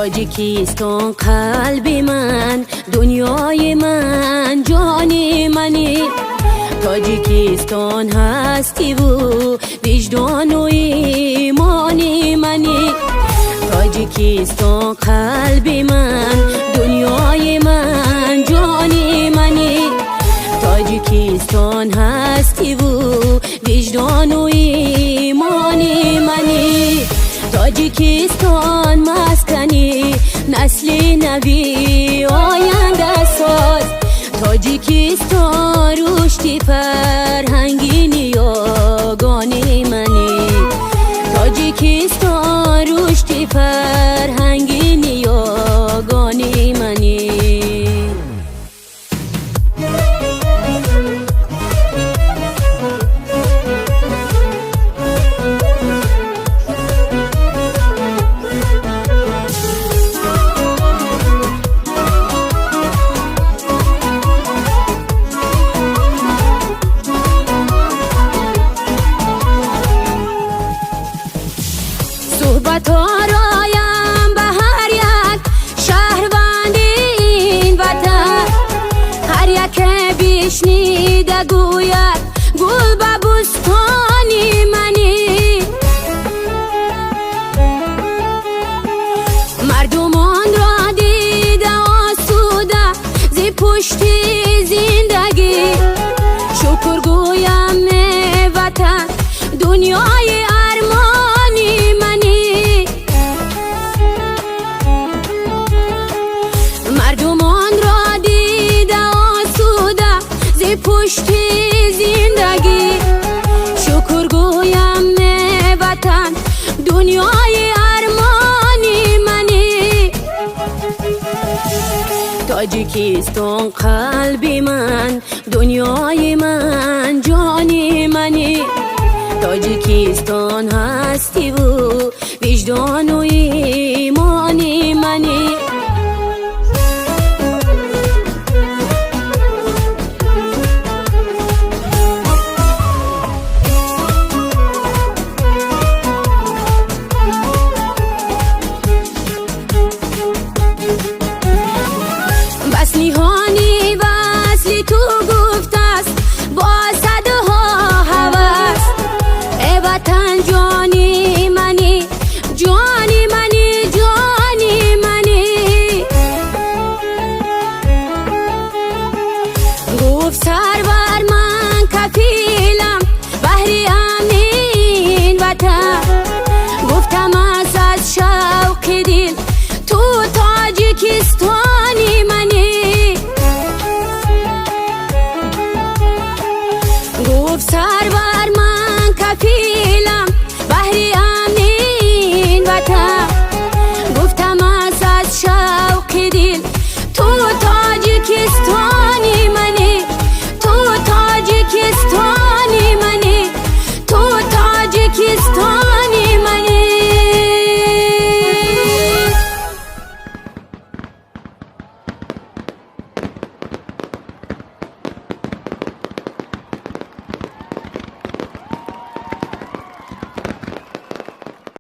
تاجیکستان قلب من، دنیای من، جان منی. تاجیکستان هستی و وجدان و ایمان منی. تاجیکستان قلب من، دنیای من، جان منی. تاجیکستان هستی و وجدان و ایمان منی. تاجیکستان مسکنی نسل نوی آینده ساز. تاجیکستان رشدی فرهنگی نیاگانی منی. تاجیکستان رشدی فرهنگی نیاگانی منی. صحبت ها رایم به هر یک شهروند این وطن. هر یک بشنیده گوید گل به بستانی منی. مردمان را دیده آسوده ز پشت زندگی. شکر گویم وطن دنیای ارمانی منی. مردمان را دیده آسوده ز پشت زندگی. شکر گویم وطن دنیای ارمانی منی. تاجیکستان قلب من، دنیای من، جان منی. تاجیکستان هستی و وجدان و